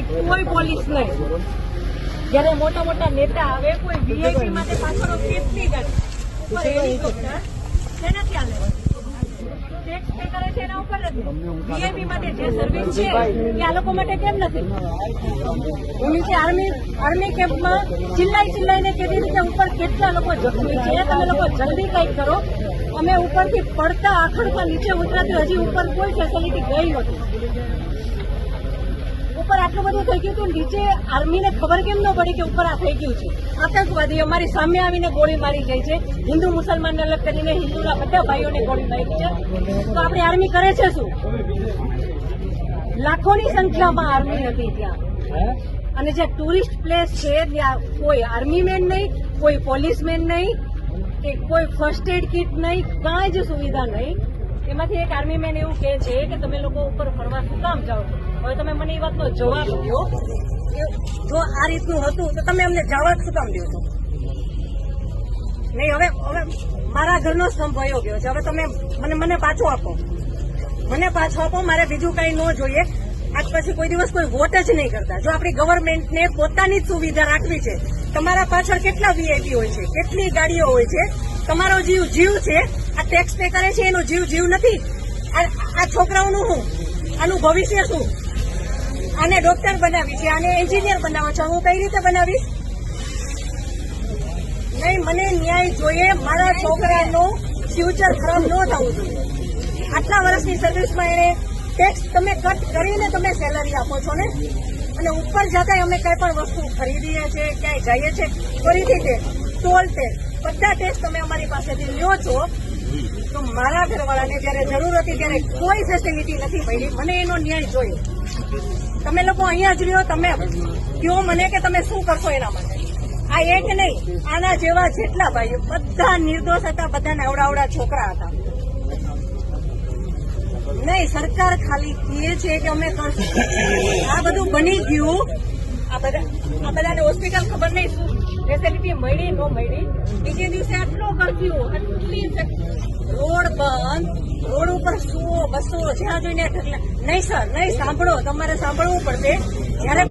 નહીં, કોઈ પોલીસ નહીં. જયારે મોટા મોટા નેતા આવે કોઈ વીઆઈપી માટે પાછળ કેટલી ગાડી ઉપર હેલિકોપ્ટર શેનાથી આવે? ટેક્સ પે કરે છે એના ઉપર નથી. વીઆઈપી માટે જે સર્વિસ છે એ આ લોકો માટે કેમ નથી? હું નીચે આર્મી કેમ્પમાં ચિલ્લાઈને કેવી રીતે ઉપર કેટલા લોકો જખમી છે, તમે લોકો જલ્દી કંઈક કરો. અમે ઉપરથી પડતા આખડમાં નીચે ઉતરાતી હજી ઉપર કોઈ ફેસિલિટી ગઈ નથી. ઉપર આટલું બધું થઈ ગયું હતું, નીચે આર્મીને ખબર કેમ ન પડી કે ઉપર આ થઈ ગયું છે? આતંકવાદી અમારી સામે આવીને ગોળી મારી જાય છે. હિન્દુ મુસલમાનને અલગ કરીને હિન્દુના બધા ભાઈઓને ગોળી મારી છે. તો આપણી આર્મી કરે છે શું? લાખોની સંખ્યામાં આર્મી હતી ત્યાં. અને જે ટુરિસ્ટ પ્લેસ છે ત્યાં કોઈ આર્મી મેન નહીં, કોઈ પોલીસમેન નહીં, કે કોઈ ફર્સ્ટ એડ કિટ નહીં, કાંઈ જ સુવિધા નહીં. એમાંથી એક આર્મી મેન એવું કહે છે કે તમે લોકો ઉપર ફરવા શું કામ જાઓ છો? હવે તમે મને એ વાતનો જવાબ દો. જો આ રીતનું હતું તો તમે અમને જવાબ શું કામ દો છો? નહીં, હવે મારા ઘરનો સ્તંભ વયો ગયો છે. હવે તમે મને પાછો આપો, મારે બીજું કઈ ન જોઈએ. આજ પછી કોઈ દિવસ કોઈ વોટ જ નહીં કરતા. જો આપણી ગવર્મેન્ટને પોતાની જ સુવિધા રાખવી છે, તમારા પાછળ કેટલા વીઆઈપી હોય છે, કેટલી ગાડીઓ હોય છે, તમારો જીવ છે. આ ટેક્સ પે કરે છે એનો જીવ નથી. આ છોકરાઓનું શું? આનું ભવિષ્ય શું? આને ડોક્ટર બનાવી છે, આને એન્જિનિયર બનાવો છો, હું કઈ રીતે બનાવીશ? નહીં, મને ન્યાય જોઈએ. મારા છોકરાનું ફ્યુચર ખરાબ ન થવું જોઈએ. આટલા વર્ષની સર્વિસમાં એને ટેક્સ તમે કટ કરીને તમે સેલરી આપો છો ને, અને ઉપર જતા અમે કઈ પણ વસ્તુ ખરીદીએ છીએ, ક્યાંય જઈએ છીએ, ફરીથી ટેક્સ, ટોલ ટેક્સ, બધા ટેક્સ તમે અમારી પાસેથી લ્યો છો. તો મારા ઘરવાળાને જયારે જરૂર હતી ત્યારે કોઈ ફેસિલિટી નથી મળી. મને એનો ન્યાય જોઈએ. તમે લોકો અહીંયા જ રહ્યો, તમે કહો મને કે તમે શું કરશો એના માટે. આ એક નહીં, આના જેવા જેટલા ભાઈઓ બધા નિર્દોષ હતા, બધાને અવડા છોકરા હતા. નહીં, સરકાર ખાલી કહે છે કે અમે કરશું. આ બધું બની ગયું. આ બધાને હોસ્પિટલ ખબર નહીં શું ફેસિલિટી મળી ન મળી. બીજે દિવસે આટલો કર્ફ્યુ, આટલી રોડ બંધ, રોડ ઉપર 100, 200 જ્યાં જોઈને નહીં સર, નહીં સાંભળો, તમારે સાંભળવું પડશે. જયારે